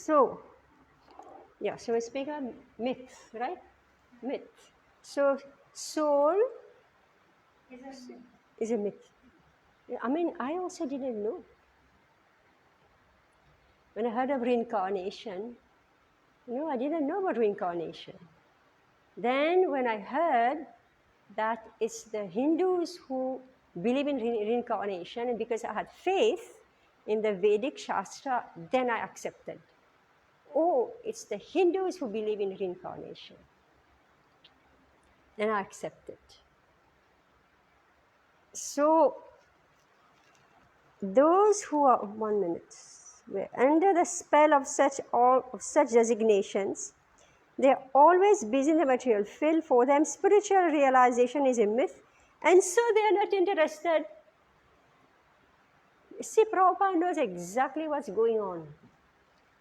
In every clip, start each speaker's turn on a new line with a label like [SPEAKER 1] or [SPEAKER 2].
[SPEAKER 1] So, yeah, so we speak of myth, right? Myth. So, soul is a myth. I mean, I also didn't know. When I heard of reincarnation, I didn't know about reincarnation. Then when I heard that it's the Hindus who believe in reincarnation, and because I had faith in the Vedic Shastra, then I accepted. Oh, it's the Hindus who believe in reincarnation. Then I accepted. So those who are, 1 minute, were under the spell of such designations, they are always busy in the material field. For them, spiritual realization is a myth, and so they are not interested. See, Prabhupada knows exactly what's going on.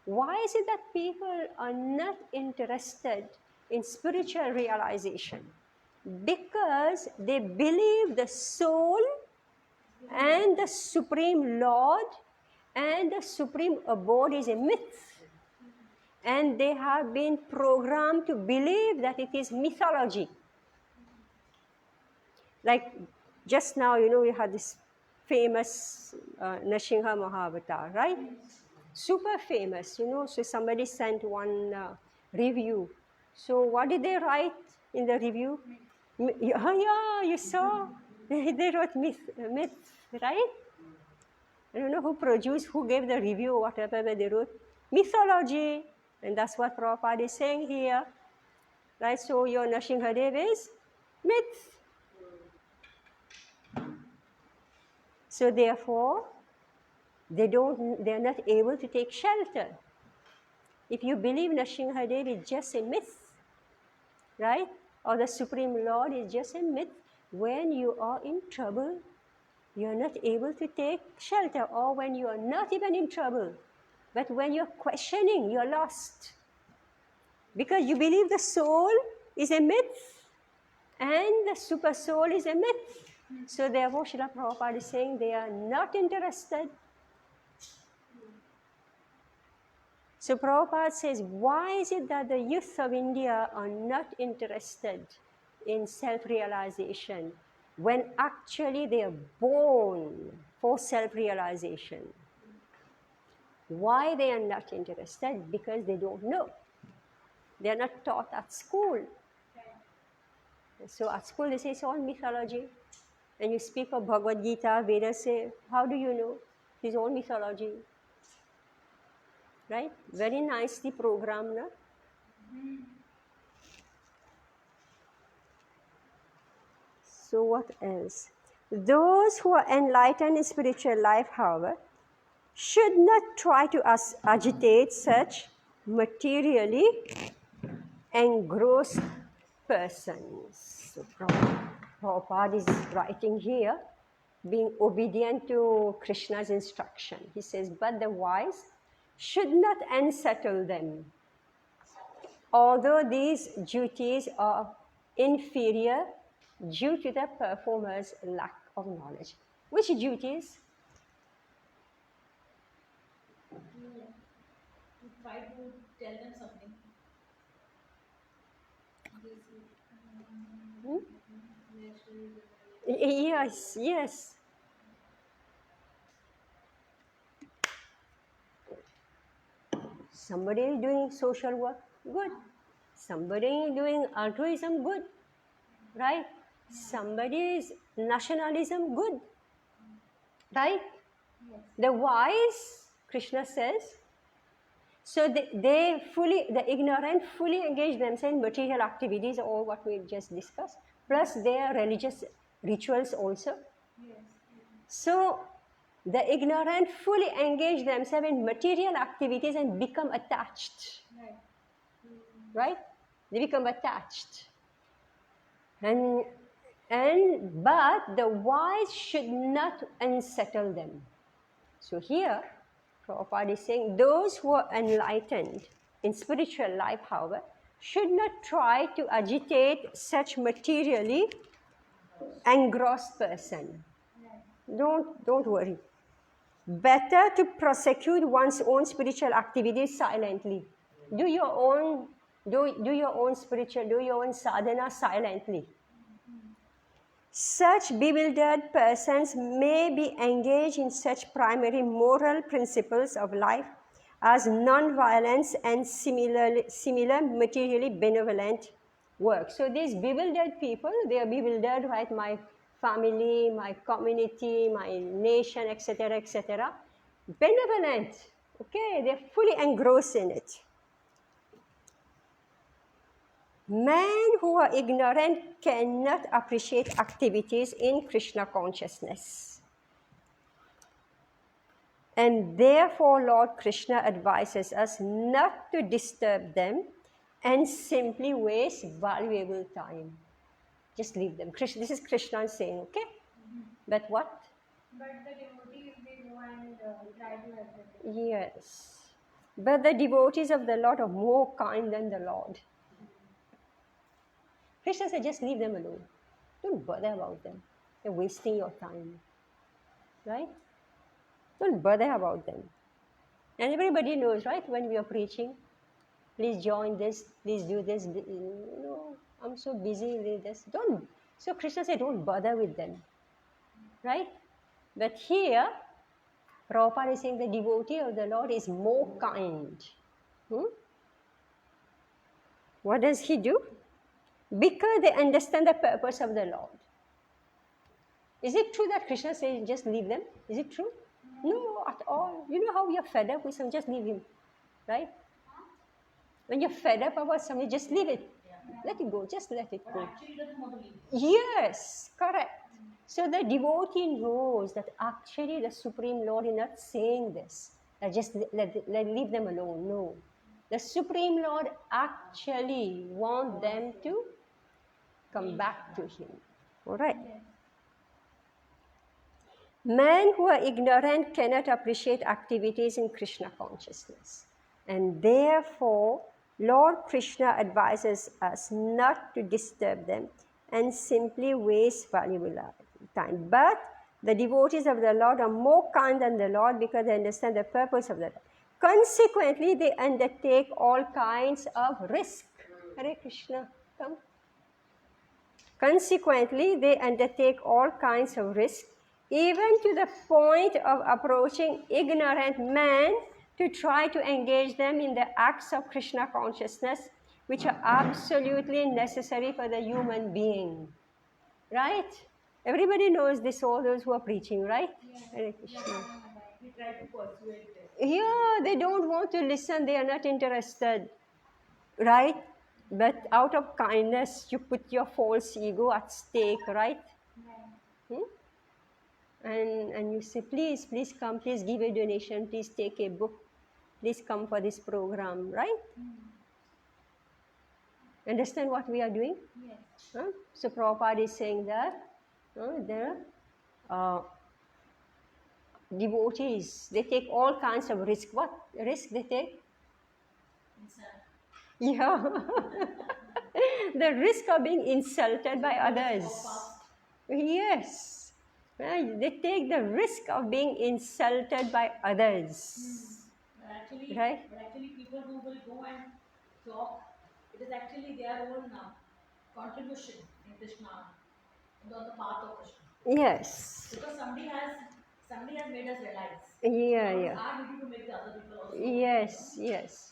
[SPEAKER 1] Why is it that people are not interested in spiritual realization? Because they believe the soul and the Supreme Lord and the Supreme Abode is a myth. And they have been programmed to believe that it is mythology. Like just now, we had this famous Nrsimha Mahavatar, right? Super famous, So somebody sent one review. So what did they write in the review? Yeah, you saw. They wrote myth, right? I don't know who gave the review, whatever they wrote. Mythology. And that's what Prabhupada is saying here. Right? So your Nrsimhadev is myth. So therefore, they are not able to take shelter. If you believe Nrsimhadev is just a myth, right? Or the Supreme Lord is just a myth, when you are in trouble, you are not able to take shelter, or when you are not even in trouble, but when you're questioning, you're lost. Because you believe the soul is a myth and the super soul is a myth. So therefore, Srila Prabhupada is saying they are not interested. So Prabhupada says, why is it that the youth of India are not interested in self-realization when actually they are born for self-realization? Why they are not interested? Because they don't know. They are not taught at school. So at school they say it's all mythology. And you speak of Bhagavad Gita, Vedas say, how do you know? It's all mythology. Right? Very nicely programmed. No? So what else? Those who are enlightened in spiritual life, however, should not try to agitate such materially engrossed persons. So Prabhupada is writing here, being obedient to Krishna's instruction. He says, but the wise should not unsettle them. Although these duties are inferior due to the performer's lack of knowledge. Which duties?
[SPEAKER 2] To try to tell them something.
[SPEAKER 1] Yes, yes. Somebody is doing social work, good. Somebody is doing altruism, good. Right? Somebody is nationalism, good. Right?
[SPEAKER 2] Yes.
[SPEAKER 1] The wise, Krishna says, so the ignorant fully engage themselves in material activities, or what we just discussed, plus their religious rituals also.
[SPEAKER 2] Yes.
[SPEAKER 1] So the ignorant fully engage themselves in material activities and become attached.
[SPEAKER 2] Right.
[SPEAKER 1] Right? They become attached. But the wise should not unsettle them. So here, Prabhupada is saying those who are enlightened in spiritual life, however, should not try to agitate such materially engrossed person. Don't worry. better to prosecute one's own spiritual activities silently. Do your own spiritual, do your own sadhana silently. Such bewildered persons may be engaged in such primary moral principles of life as non-violence and similar materially benevolent work. So these bewildered people, they are bewildered, right? My family, my community, my nation, etc., etc. Benevolent, okay? They're fully engrossed in it. Men who are ignorant cannot appreciate activities in Krishna consciousness. And therefore, Lord Krishna advises us not to disturb them and simply waste valuable time. Just leave them. This is Krishna saying, okay? But what?
[SPEAKER 2] But the devotees, they go and try to help them.
[SPEAKER 1] Yes. But the devotees of the Lord are more kind than the Lord. Krishna said, just leave them alone. Don't bother about them. They're wasting your time. Right? Don't bother about them. And everybody knows, right, when we are preaching, please join this, please do this. No, I'm so busy with this. Don't. So Krishna said, don't bother with them. Right? But here, Prabhupada is saying the devotee of the Lord is more kind. What does he do? Because they understand the purpose of the Lord. Is it true that Krishna says just leave them? Is it true? No, at all. You know how you're fed up with something, just leave him. Right? When you're fed up about something, just leave it. Let it go, just let it go.
[SPEAKER 2] Actually, doesn't want to leave.
[SPEAKER 1] Yes, correct. So the devotee knows that actually the Supreme Lord is not saying this. Just leave them alone. No. The Supreme Lord actually wants them to come back to Him. All right. Men who are ignorant cannot appreciate activities in Krishna consciousness. And therefore, Lord Krishna advises us not to disturb them and simply waste valuable time. But the devotees of the Lord are more kind than the Lord because they understand the purpose of the Lord. Consequently, they undertake all kinds of risk. Hare Krishna, come. Consequently, they undertake all kinds of risk, even to the point of approaching ignorant men to try to engage them in the acts of Krishna consciousness, which are absolutely necessary for the human being. Right? Everybody knows this, all those who are preaching, right? Hare Krishna.
[SPEAKER 2] We try to persuade them.
[SPEAKER 1] Yeah, they don't want to listen, they are not interested. Right? But out of kindness, you put your false ego at stake, right? And you say, please come, please give a donation, please take a book, please come for this program, right? Understand what we are doing?
[SPEAKER 2] Yes.
[SPEAKER 1] So Prabhupada is saying that there are devotees, they take all kinds of risk. What risk they take? Yeah. The risk of being insulted by others. Yes. They take the risk of being insulted by others.
[SPEAKER 2] But actually, people who will go and talk, it is actually their own contribution in Krishna, on the path of Krishna.
[SPEAKER 1] Yes.
[SPEAKER 2] Because somebody has made us realize.
[SPEAKER 1] Yeah.
[SPEAKER 2] Our duty to make the other people also.
[SPEAKER 1] Yes.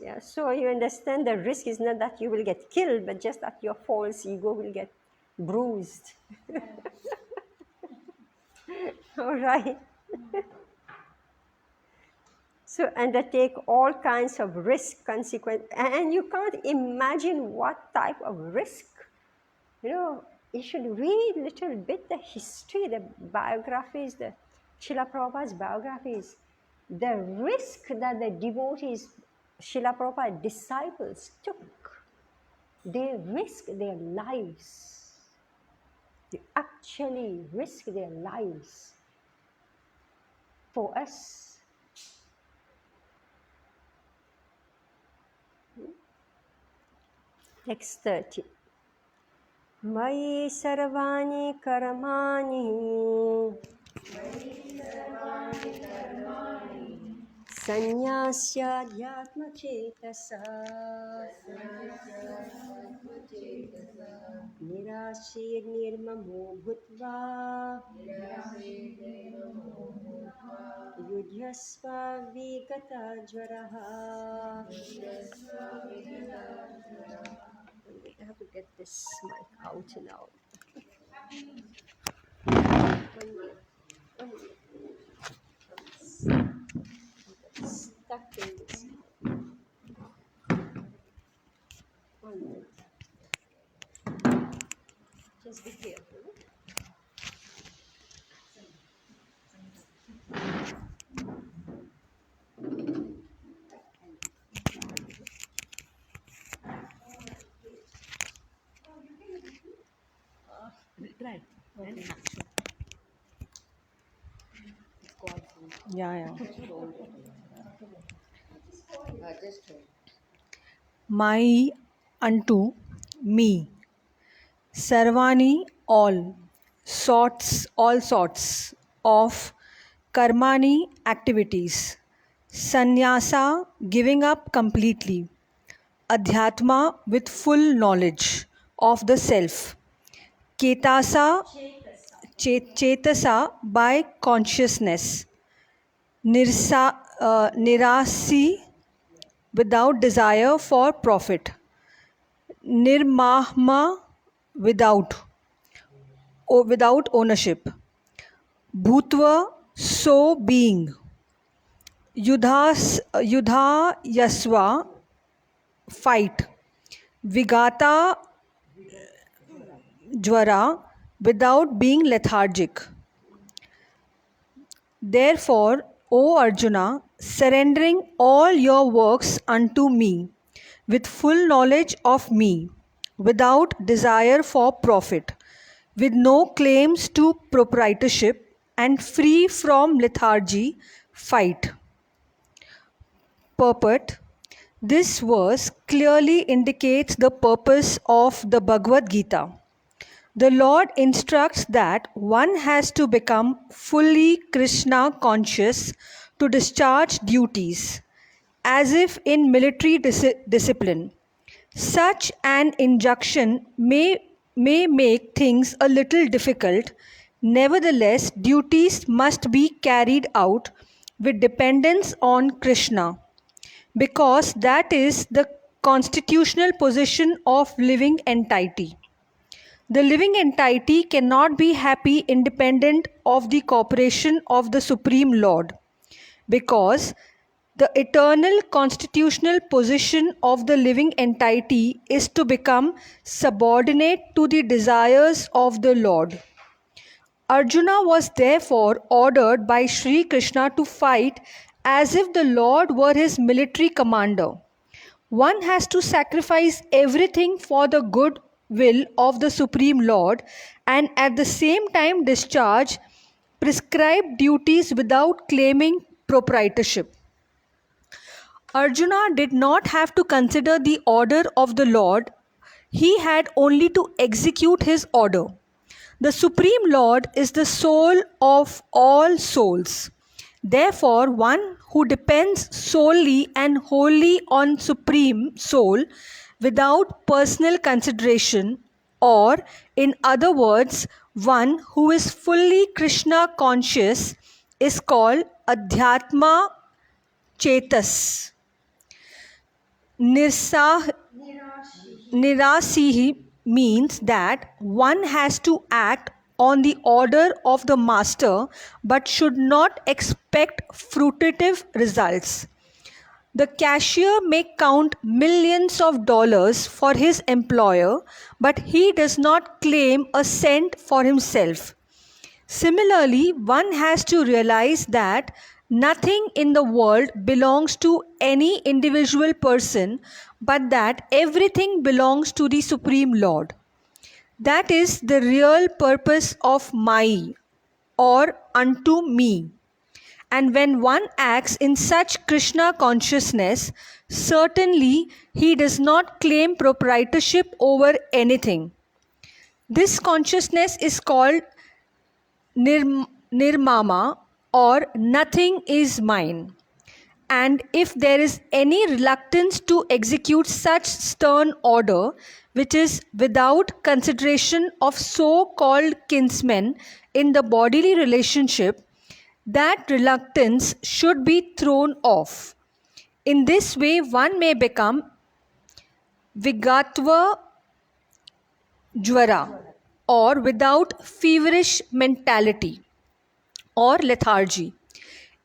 [SPEAKER 1] Yeah. So you understand the risk is not that you will get killed, but just that your false ego will get bruised. All right. So undertake all kinds of risk, consequence, and you can't imagine what type of risk. You should read a little bit the history, the biographies, the Srila Prabhupada's biographies. The risk that the devotees, Srila Prabhupada disciples took, they risked their lives. They actually risked their lives for us. Text 30. Mayi sarvani karmani Sannyasya Nirashir nirmamo bhutva yudhyasva vigata jvaraha. I have to get this mic out now. One minute. I'm stuck in this. 1 minute. Just be careful.
[SPEAKER 2] Try.
[SPEAKER 1] Okay.
[SPEAKER 2] Yeah.
[SPEAKER 1] Just hold.
[SPEAKER 2] My unto me. Sarvani all sorts of karmani activities. Sannyasa giving up completely. Adhyatma with full knowledge of the self. Ketasa chetasa by consciousness. Nirasi without desire for profit. Nirmahma without ownership. Bhutva so being. Yudha yasva fight. Vigata jvara without being lethargic. Therefore, O Arjuna, surrendering all your works unto me, with full knowledge of me, without desire for profit, with no claims to proprietorship, and free from lethargy, fight. Purport. This verse clearly indicates the purpose of the Bhagavad Gita. The Lord instructs that one has to become fully Krishna conscious to discharge duties, as if in military discipline. Such an injunction may make things a little difficult. Nevertheless, duties must be carried out with dependence on Krishna, because that is the constitutional position of living entity. The living entity cannot be happy independent of the cooperation of the Supreme Lord, because the eternal constitutional position of the living entity is to become subordinate to the desires of the Lord. Arjuna was therefore ordered by Sri Krishna to fight as if the Lord were his military commander. One has to sacrifice everything for the good will of the Supreme Lord and at the same time discharge prescribed duties without claiming proprietorship. Arjuna did not have to consider the order of the Lord, he had only to execute his order. The Supreme Lord is the soul of all souls. Therefore, one who depends solely and wholly on Supreme Soul without personal consideration, or in other words, one who is fully Krishna conscious, is called Adhyatma Chetas. Nirasihi means that one has to act on the order of the master but should not expect fruitive results. The cashier may count millions of dollars for his employer, but he does not claim a cent for himself. Similarly, one has to realize that nothing in the world belongs to any individual person, but that everything belongs to the Supreme Lord. That is the real purpose of Mai, or unto me. And when one acts in such Krishna consciousness, certainly he does not claim proprietorship over anything. This consciousness is called nirmama, or nothing is mine. and if there is any reluctance to execute such stern order, which is without consideration of so called kinsmen in the bodily relationship, that reluctance should be thrown off. In this way, one may become Vigatva Jwara, or without feverish mentality or lethargy.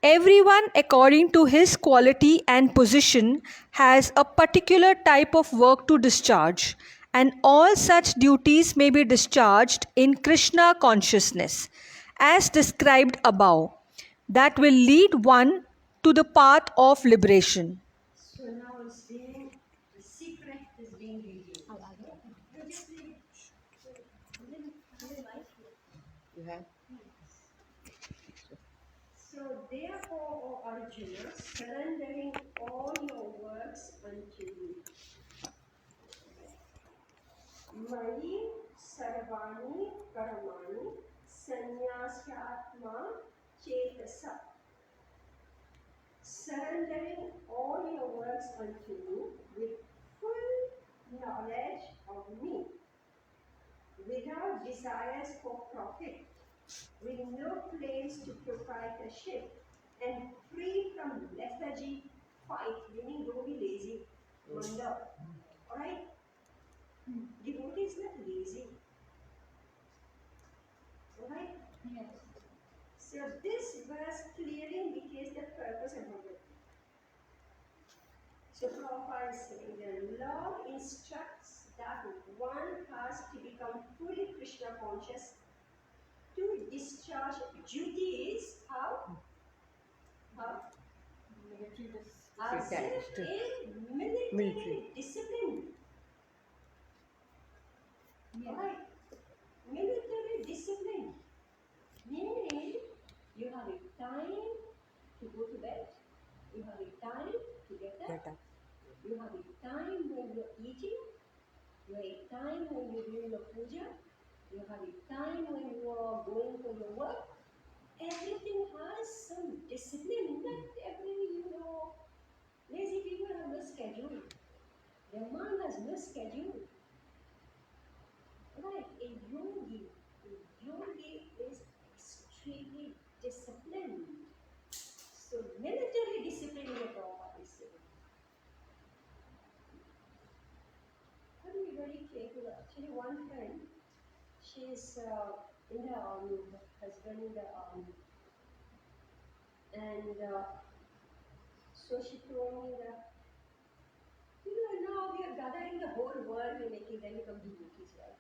[SPEAKER 2] Everyone, according to his quality and position, has a particular type of work to discharge, and all such duties may be discharged in Krishna consciousness, as described above, that will lead one to the path of liberation.
[SPEAKER 1] So now it's being, the secret is being revealed. You just leave it. So, little light here.
[SPEAKER 3] You have?
[SPEAKER 1] So therefore, O Arjuna, surrendering all your works unto me. Mani sarvani karamani sannyasatma chetasa. Surrendering all your works unto me with full knowledge of me, without desires for profit, with no claims to proprietorship, and free from lethargy, fight, meaning don't be lazy, wonder. Alright? Devotee is not lazy. Alright?
[SPEAKER 4] Yes.
[SPEAKER 1] So this verse clearly indicates the purpose of Bhagavad Gita. So Prabhupada is saying the Lord instructs that one has to become fully Krishna conscious to discharge duties. How? How? As if in military discipline.
[SPEAKER 4] Yeah.
[SPEAKER 1] Right? Military discipline. Meaning you have a time to go to bed, you have a time to get up, you have a time when you're eating, you have a time when you're doing your puja, you have a time when you are going for your work. Everything has some discipline. Not every, lazy people have no schedule. Their mind has no schedule. Right? A yogi is extremely disciplined. So military discipline is a Prabhupada is saying. Have to be very careful. Actually, one friend, she's in the army, her husband in the army. And so she told me that, now we are gathering the whole world, we're making them become devotees, right?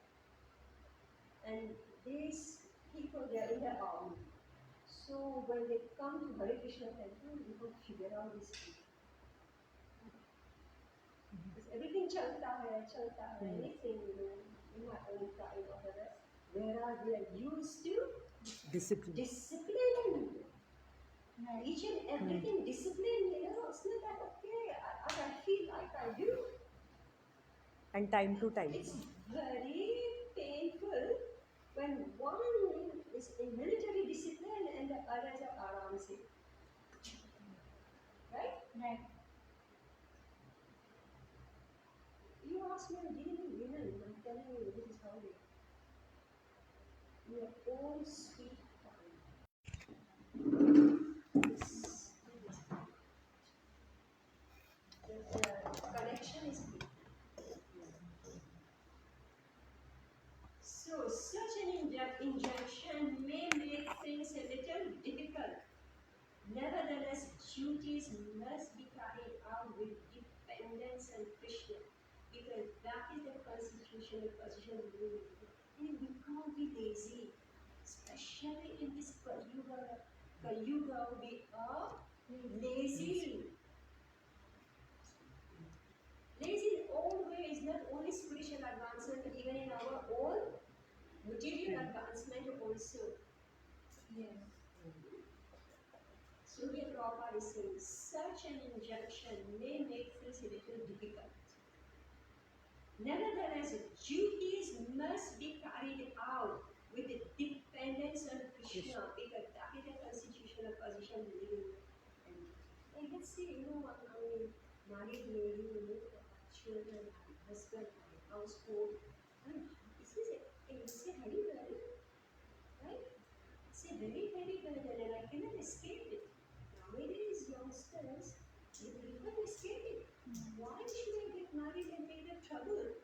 [SPEAKER 1] And these people, they are in the army. So when they come to Hare Krishna temple, we will figure out this thing. Because everything chalta hai, anything, in my own time or the rest. Whereas we are used to
[SPEAKER 3] Discipline.
[SPEAKER 1] discipline.
[SPEAKER 4] Right.
[SPEAKER 1] Each and everything discipline, it's not that okay, I feel like I do.
[SPEAKER 3] And time to time.
[SPEAKER 1] It's very painful when one is in military discipline and the others are aram se. Right?
[SPEAKER 4] Right.
[SPEAKER 1] You ask me dealing women, I'm telling you this is how they are. Your own sweet time. The connection is good. So such an injunction may make things a little difficult. Nevertheless, duties must be carried out with dependence on Krishna, because that is the constitutional position of the Lord. And we can't be lazy, especially in this Kali-yuga. Kali-yuga, we are lazy. Lazy in all ways, not only spiritual advancement, but even in our own material advancement also.
[SPEAKER 4] Yes.
[SPEAKER 1] So here Prabhupada is saying, such an injunction may make things a little difficult. Nevertheless, duties must be carried out with the dependence on Krishna, because that is the constitutional position we live in. Hey, let's say, married lady, children, husband, household. This is it's a heavy burden, right? It's a very heavy burden, and I cannot escape it. Nowadays, youngsters, they prefer to escape it. Why should I get married and take the trouble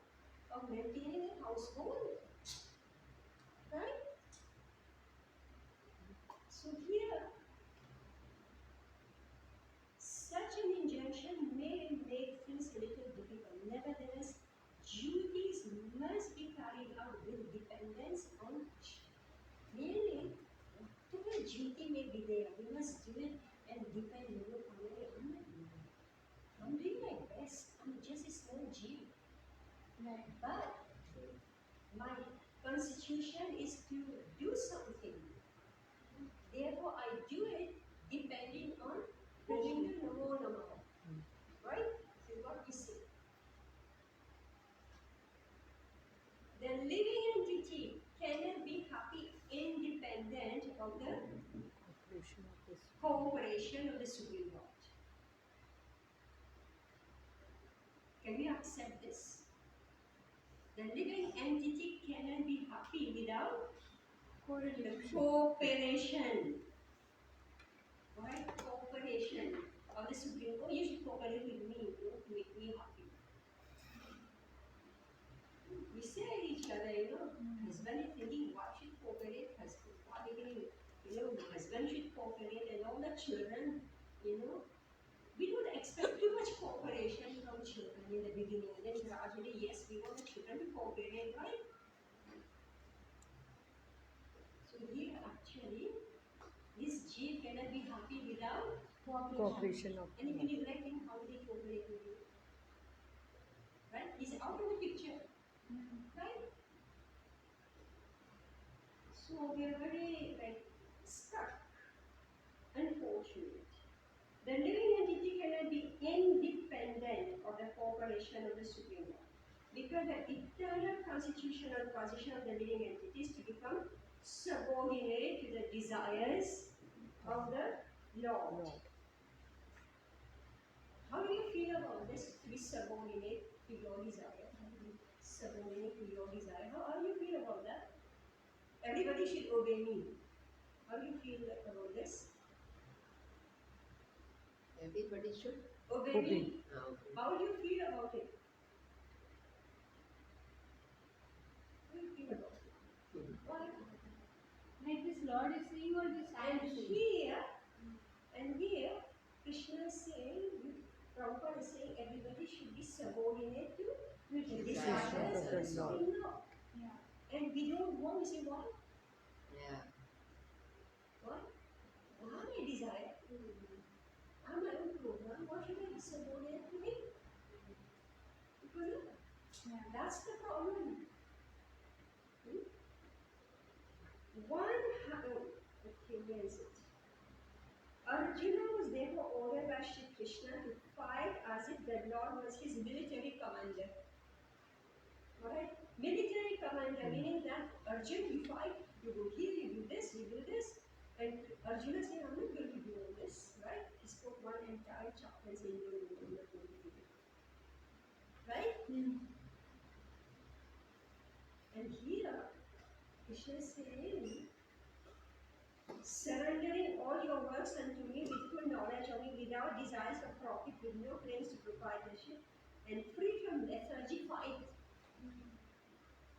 [SPEAKER 1] of maintaining a household, right? So here, such an injunction may make things a little difficult. Nevertheless, duties must be carried out with dependence on Krishna. Meaning, whatever duty may be there, we must do it and depend on it. I'm doing my best. I'm just a small Jew.
[SPEAKER 4] Right.
[SPEAKER 1] But my constitution is to do something. Therefore, I do it depending on Govinda Namo Namaha. Right? So what we see. The living entity cannot be happy independent of the
[SPEAKER 3] Operation of this.
[SPEAKER 1] cooperation of the Supreme Lord. Can we accept this? The living entity cannot be happy without the cooperation. Alright? Cooperation of the Supreme Lord. You should cooperate with me, to make me happy. We say each other, husband is thinking, wife should cooperate, husband, husband should cooperate, and all the children, we don't expect too much cooperation from children in the beginning. And then gradually, yes, we want the children to cooperate, right? So here, actually, this Jeev cannot be happy without
[SPEAKER 3] Cooperation of
[SPEAKER 1] And if you neglect him, how will he cooperate with you? Right? He's out of the picture. Right? So we are very stuck. Unfortunate. The living entity cannot be independent of the cooperation of the Supreme Lord. Because the eternal constitutional position of the living entity is to become subordinate to the desires of the Lord. How do you feel about this, to be subordinate to your desire? Subordinate to your desire. How do you feel about that? Everybody should obey me. How do you feel about this?
[SPEAKER 5] Everybody should
[SPEAKER 1] Obey me. How do you feel about it? How do you feel about it? Why?
[SPEAKER 4] Like this Lord is saying or this I am saying?
[SPEAKER 1] And here, Krishna is saying, Prabhupada is saying, everybody should be subordinate to the desires of the Supreme Lord.
[SPEAKER 4] Yeah.
[SPEAKER 1] And we don't want to say why?
[SPEAKER 5] Yeah.
[SPEAKER 1] Why? Why I desire? I'm my own program. Why should I be subordinate to him? Because that's the problem. Okay, where is it? Arjuna was therefore ordered by Shri Krishna to fight as if the Lord was his military commander. Alright? Military commander, meaning that Arjuna, you fight, you go here, you do this, you do this. And Arjuna said, I'm not going to do all this, right? He spoke one entire chapter saying, no, I'm not going to do it. Right? And here, Krishna is saying, surrendering all your works unto me with full knowledge of me, without desires of profit, with no claims to proprietorship, and free from lethargy, fight.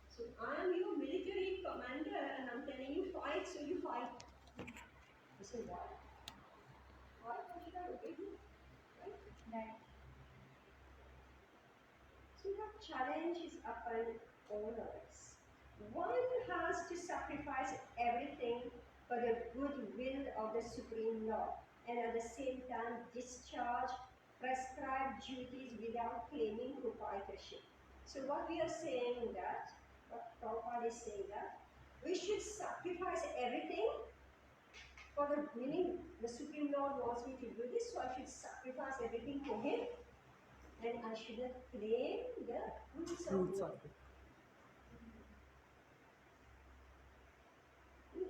[SPEAKER 1] So I am your military commander, and I'm telling you fight, so you fight. You say what? Why should I obey you? Right?
[SPEAKER 4] Right.
[SPEAKER 1] So the challenge is upon all of us. One has to sacrifice everything for the good will of the Supreme Lord, and at the same time discharge prescribed duties without claiming proprietorship. So what we are saying that, what Prabhupada is saying that, we should sacrifice everything for the meaning the Supreme Lord wants me to do this, so I should sacrifice everything for him, and I should not claim the fruits of work.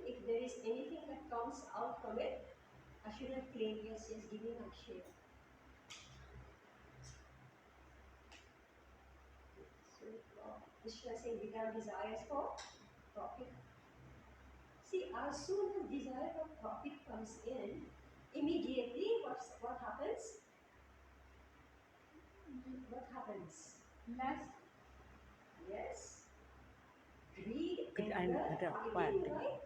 [SPEAKER 1] If there is anything that comes out from it, I should have claimed, yes, give me my share. So, Krishna saying, without desires for profit. See, as soon as desire for profit comes in, immediately what happens? What happens?
[SPEAKER 4] Lust.
[SPEAKER 1] Yes. Greed,
[SPEAKER 3] And
[SPEAKER 1] anger, fighting,
[SPEAKER 3] fighting.
[SPEAKER 1] right?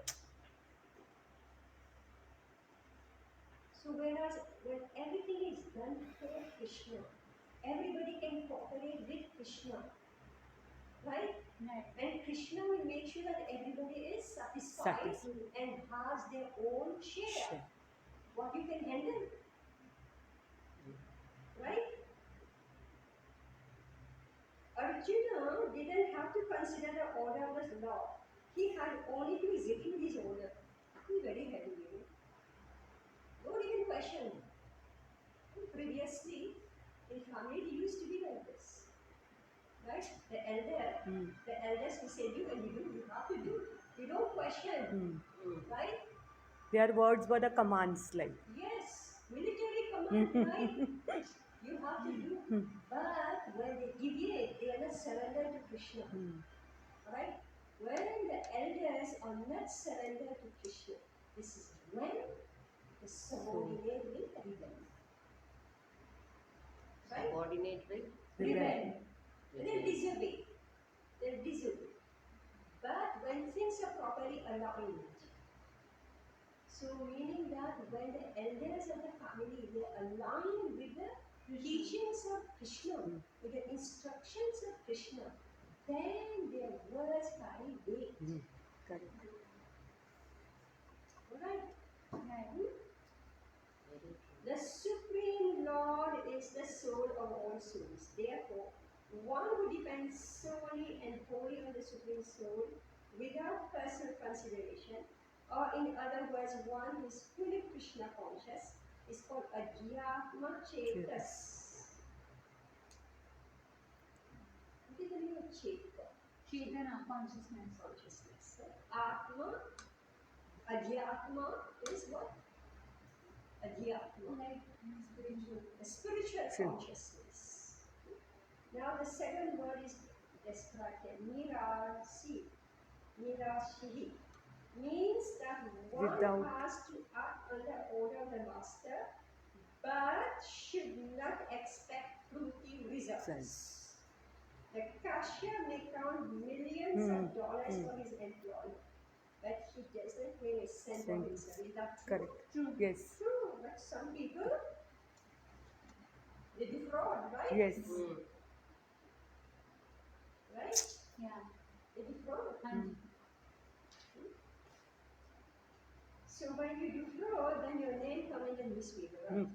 [SPEAKER 1] So whereas when everything is done for Krishna, everybody can cooperate with Krishna, right?
[SPEAKER 4] Right.
[SPEAKER 1] And Krishna will make sure that everybody is satisfied and has their own share. What you can handle, right? Arjuna didn't have to consider the order of the Lord. He had only to execute his order. It's very heavy, you know. Don't even question. Previously, in family, it used to be like this. Right? The elders who say do and you have to do. You don't question. Right?
[SPEAKER 3] Their words were the commands, like.
[SPEAKER 1] Yes. Military command, right? You have to do. But when they deviate, they are not surrendered to Krishna. Right? When the elders are not surrendered to Krishna, this is when the subordinate will rebel. Right?
[SPEAKER 5] Subordinate will.
[SPEAKER 1] Rebel. They'll disobey. They'll disobey. But when things are properly aligned, so meaning that when the elders of the family they align with the teachings of Krishna, with the instructions of Krishna, then their words carry weight.
[SPEAKER 3] Correct.
[SPEAKER 1] Alright?
[SPEAKER 4] Right.
[SPEAKER 5] Very true.
[SPEAKER 1] The Supreme Lord is the soul of all souls. Therefore, one who depends solely and wholly on the Supreme Soul without personal consideration, or in other words, one who is fully Krishna conscious, is called Adhyatma Chetas. What is the meaning of Cheta?
[SPEAKER 4] Chetana, consciousness.
[SPEAKER 1] Consciousness. Atma, Adhyatma is what? Adhyatma.
[SPEAKER 4] Like spiritual.
[SPEAKER 1] A spiritual consciousness. Now the second word is described here, Nirasi. Nirashihi. Means that one
[SPEAKER 3] Without.
[SPEAKER 1] has to act under order of the master, but should not expect fruity results. The cashier may count millions of dollars for his employee, but he doesn't pay a cent for himself. Is that true?
[SPEAKER 3] Correct.
[SPEAKER 4] True.
[SPEAKER 3] Yes.
[SPEAKER 1] True, but some people they defraud, right?
[SPEAKER 3] Yes.
[SPEAKER 1] Right?
[SPEAKER 4] Yeah.
[SPEAKER 1] They defraud.
[SPEAKER 4] And
[SPEAKER 1] So when you defraud, then your name comes in the newspaper, right?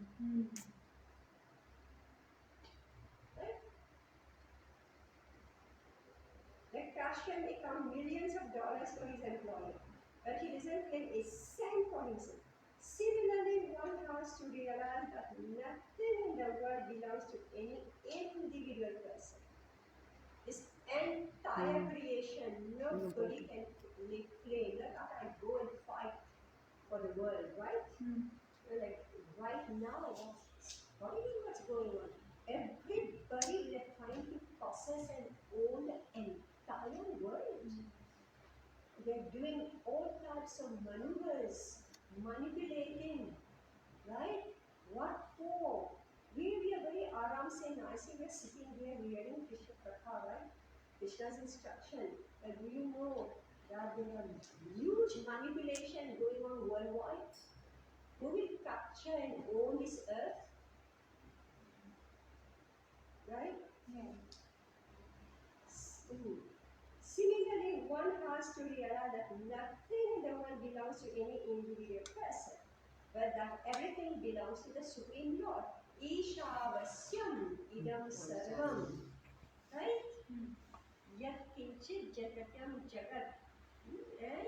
[SPEAKER 1] Right? The cashier may count millions of dollars for his employee, but he doesn't pay a cent for himself. Similarly, one has to realize that nothing in the world belongs to any individual person. This entire creation, nobody can claim that I go and fight for the world, right? Like right now, fighting what's going on. Everybody is trying to possess and own the entire world. They're doing all types of maneuvers, manipulating, right? What for? We are very aram se nicely, we're sitting here hearing Krishna Katha, right? Krishna's instruction. And do you know that there are huge manipulation going on worldwide? Who will capture and own this earth? Right?
[SPEAKER 4] yeah.
[SPEAKER 1] Similarly, one has to realize that nothing in the world belongs to any individual person, but that everything belongs to the Supreme Lord. Ishavasyam idam sarvam. Right? Yat kinchit jagatam jagat. And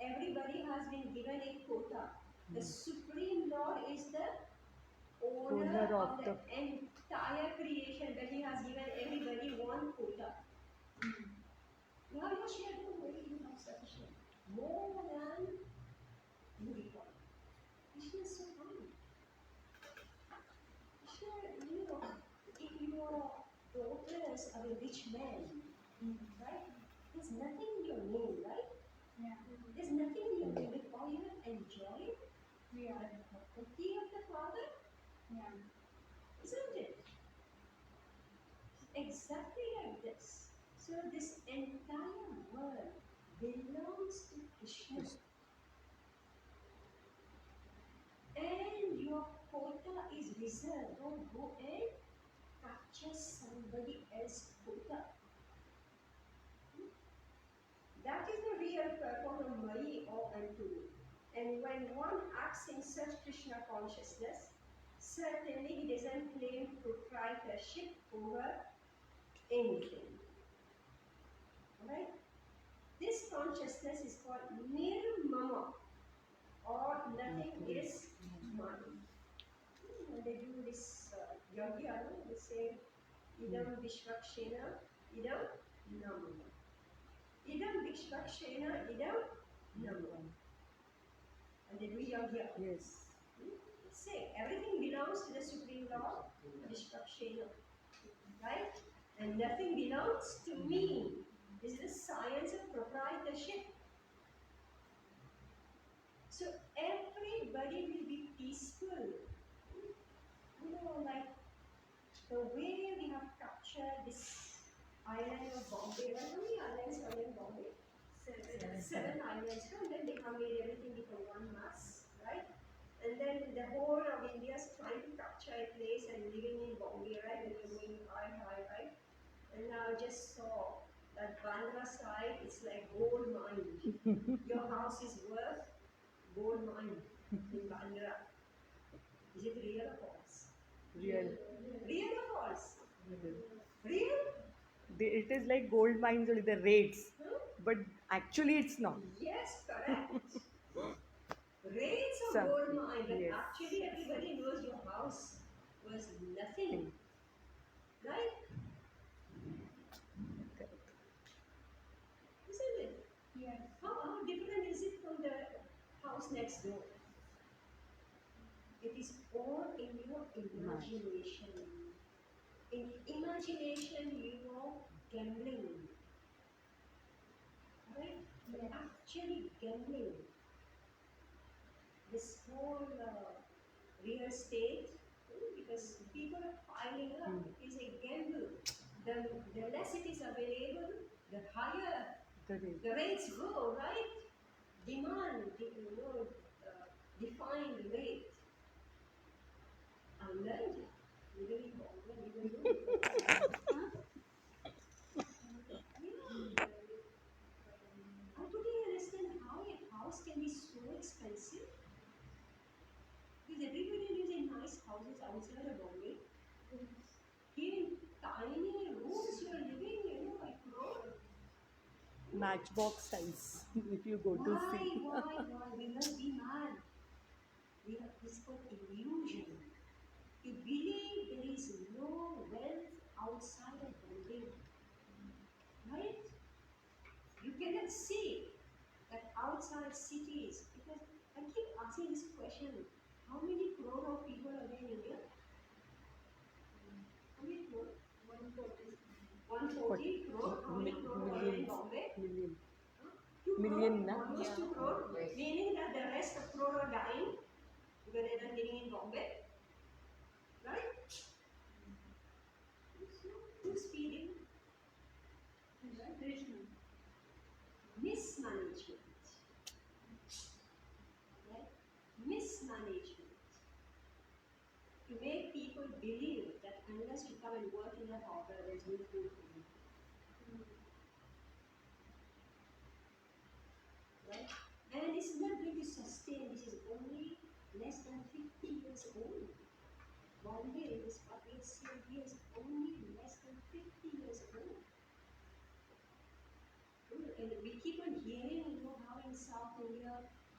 [SPEAKER 1] everybody has been given a quota. The Supreme Lord is the owner of the entire creation, but he has given everybody one quota. Now your share don't really become sufficient. More than you require. Krishna is so kind. was a rich man, right? There's nothing in your name, right?
[SPEAKER 4] Yeah.
[SPEAKER 1] There's nothing in your name, but all you have enjoyed
[SPEAKER 4] Yeah.
[SPEAKER 1] the property of the Father,
[SPEAKER 4] Yeah.
[SPEAKER 1] isn't it? Exactly like this. So this entire world belongs to Krishna. And your quota is reserved. Don't go and capture somebody else's quota. That is the real purpose of Mai or unto me. And when one acts in such Krishna consciousness, certainly he doesn't claim proprietorship over anything. Alright? This consciousness is called nirmama, or nothing is mine. When they do this yagya, they say idam vishvakshena, idam namama. Idam vishvakshena, idam namama. And they do yagya.
[SPEAKER 3] Yes.
[SPEAKER 1] Say everything belongs to the Supreme Lord, Vishvakshena. Right? And nothing belongs to me. This is the science of proprietorship. So everybody will be peaceful. You know, like the way we have captured this island of Bombay. Well, how many islands are in Bombay? Seven islands. And then they have made everything become one mass, right? And then the whole of India is trying to capture a place and living in Bombay, right? And you're going high, right? And now I just saw that Bandra side, it's like gold mine. Your house is worth gold mine in Bandra. Is it real or false?
[SPEAKER 3] Real.
[SPEAKER 1] Real or false? Real?
[SPEAKER 3] It is like gold mines or the rates,
[SPEAKER 1] Huh?
[SPEAKER 3] but actually it's not.
[SPEAKER 1] Yes, correct. Rates of
[SPEAKER 3] Some-
[SPEAKER 1] gold mine, but
[SPEAKER 3] yes.
[SPEAKER 1] actually everybody knows your house was nothing. Right?
[SPEAKER 3] Correct.
[SPEAKER 1] Isn't it?
[SPEAKER 4] Yes.
[SPEAKER 1] How different is it from the house next door? It is all in your imagination. In imagination, you are gambling. Right? You're actually gambling. This whole real estate, because people are piling up, is a gamble. The less it is available, the higher
[SPEAKER 3] The rate.
[SPEAKER 1] the rates go, right? Demand, defined rate. I learned it. Living in Bombay, even though. Yeah. I couldn't understand how a house can be so expensive. Because everybody lives in nice houses outside of Bombay. Here in tiny rooms, you are living, like crore.
[SPEAKER 3] Matchbox size. If you go to see.
[SPEAKER 1] Why? We must be mad. We have this called illusion. To believe there is no wealth outside of Bombay. Right? You cannot see that outside cities, because I keep asking this question, how many crore of people are there in India? How many crore? 140. 140 crore? How many crore are there in Bombay?
[SPEAKER 3] Million.
[SPEAKER 1] 2
[SPEAKER 3] Million,
[SPEAKER 1] crore,
[SPEAKER 3] na?
[SPEAKER 1] almost 2 crore, meaning that the rest of crore are dying because they're not living in Bombay. Right? Who's feeding?
[SPEAKER 4] Krishna.
[SPEAKER 1] Mismanagement. Right? Mismanagement. To make people believe that unless you come and work in a hotel, there's no food for you. Right? And it's not going to sustain. This is only less than 50 years old. Bombay, this population here is only less than 50 years old. And we keep on hearing, how in South India,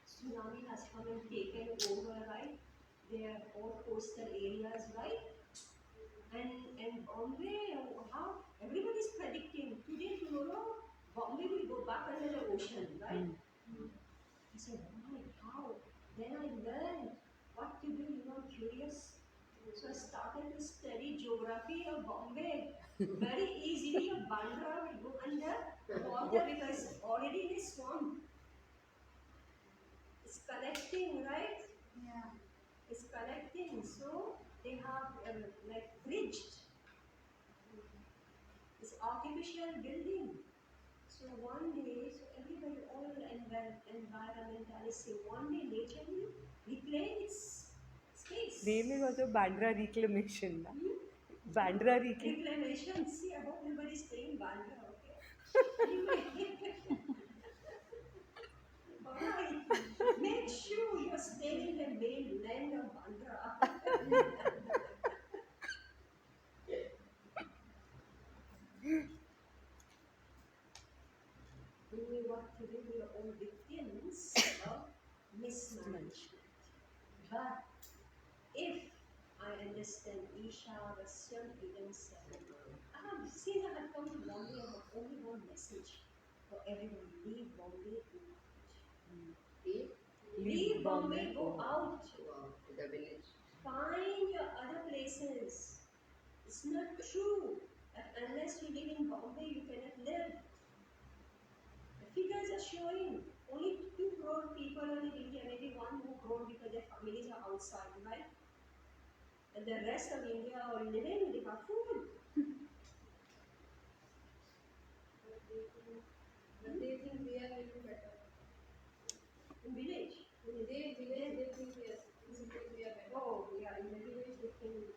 [SPEAKER 1] tsunami has come and taken over, right? They are all coastal areas, right? And Bombay, how everybody's predicting today, tomorrow, Bombay will go back under the ocean, right? I said, why? How? Then I learned what to do. I'm curious. So I started to study geography of Bombay. Very easy. Bandra will go under water because already they swamp. It's collecting, right?
[SPEAKER 4] Yeah.
[SPEAKER 1] It's collecting. So they have like bridged. It's artificial building. So one day, so everybody, all environmentalists say one day nature will reclaim its space.
[SPEAKER 3] Name is also Bandra Reclamation. Na? Bandra Reclamation.
[SPEAKER 1] Reclamation. See, I hope nobody's staying Bandra, okay? Anyway. Alright. Make sure you're staying in the main land of Bandra. Doing what today we are all victims of mismanagement. But if I understand Isha Vasyam Idam Salam, since I have come to Bombay, I have only one message for everyone. Leave Bombay, go out. Leave Bombay, go out.
[SPEAKER 5] Go out to the village.
[SPEAKER 1] Find your other places. It's not true that unless you live in Bombay, you cannot live. The figures are showing only 2 crore people are in India, maybe 1 more crore because their families are outside, right? And the rest of India are living, they have food.
[SPEAKER 4] But they think they are living better.
[SPEAKER 1] In village.
[SPEAKER 4] They think yes, we are better.
[SPEAKER 1] Oh, yeah, in the village they think,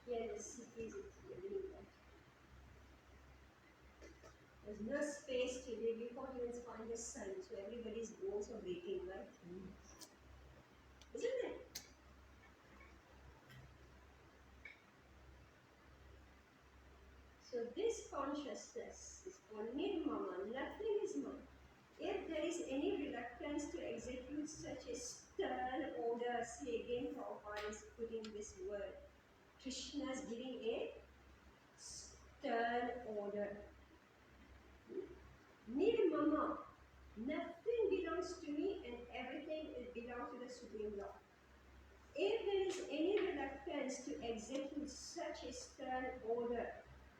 [SPEAKER 1] yeah, the cities it's living better. There's no space to live, you can't even find the sun, so everybody's bones are breaking, right? Isn't it? So this consciousness is called nirmama, nothing is mine. If there is any reluctance to execute such a stern order, see again Prabhupada is putting this word. Krishna is giving a stern order. Nirmama, nothing belongs to me and everything belongs to the Supreme Lord. If there is any reluctance to execute such a stern order,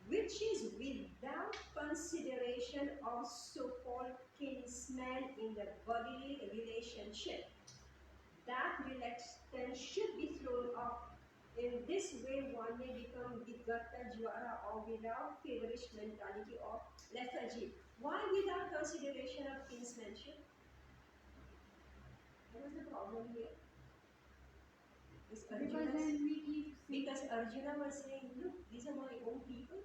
[SPEAKER 1] which is without consideration of so-called kinsman in the bodily relationship, that reluctance should be thrown off. In this way, one may become Vigatta Jwara or without feverish mentality of lethargy. Why without consideration of kinsmanship? What was the problem here? Is
[SPEAKER 4] Because
[SPEAKER 1] Arjuna's-
[SPEAKER 4] then we keep
[SPEAKER 1] because Arjuna was saying, look, these are my own people,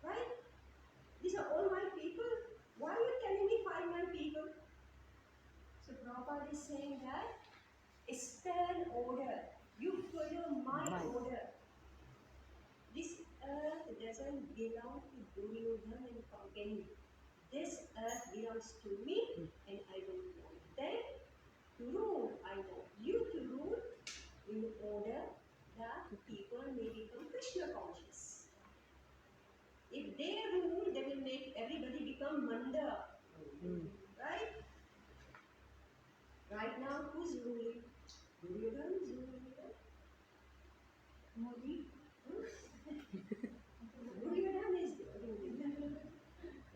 [SPEAKER 1] right? These are all my people. Why are you telling me 5 my people? So Prabhupada is saying that a stern order. You follow my order. This earth doesn't belong to Duryodhana and company. This earth belongs to me and I don't want them to rule. I want you to rule in order that people may become Krishna conscious. If they rule, they will make everybody become Manda. Right? Right now, who's ruling? Duryodhana is ruling, right?
[SPEAKER 4] Modi.
[SPEAKER 1] Duryodhana is ruling.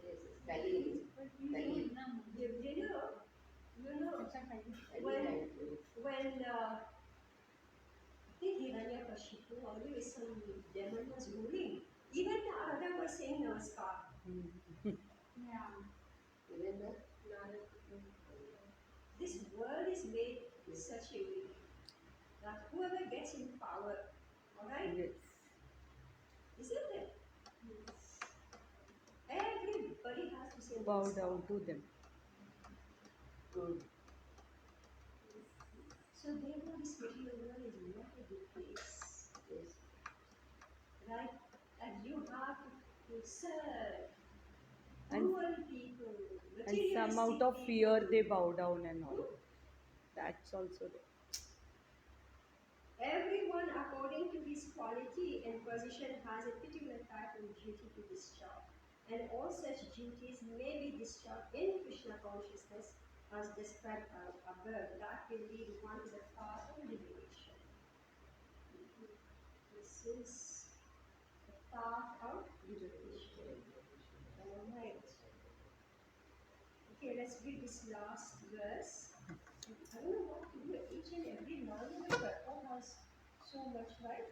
[SPEAKER 5] Yes, Kali.
[SPEAKER 4] But we
[SPEAKER 5] Kali.
[SPEAKER 4] don't know.
[SPEAKER 1] You know, when I think Hiranyakashipu or maybe some demon was ruling, even the Arada was saying Namaskar.
[SPEAKER 4] Yeah.
[SPEAKER 5] Even the
[SPEAKER 1] This world is made in such a way that whoever gets in power, alright, isn't it? Everybody has to say
[SPEAKER 3] Bow
[SPEAKER 1] Namaskar.
[SPEAKER 3] down to them.
[SPEAKER 5] good.
[SPEAKER 1] So therefore this material world is not a good place.
[SPEAKER 5] Yes.
[SPEAKER 1] Right? And you have to serve
[SPEAKER 3] And-
[SPEAKER 1] cruel people.
[SPEAKER 3] And some out of
[SPEAKER 1] materialistic
[SPEAKER 3] fear
[SPEAKER 1] people.
[SPEAKER 3] they bow down and all. That's also there.
[SPEAKER 1] Everyone, according to his quality and position, has a particular type of duty to discharge. And all such duties may be discharged in Krishna consciousness as described above. That will lead one to the path of liberation. This is the path of Okay, let's read this last verse. I don't know what to do. Each and every line of the purport has so much, right?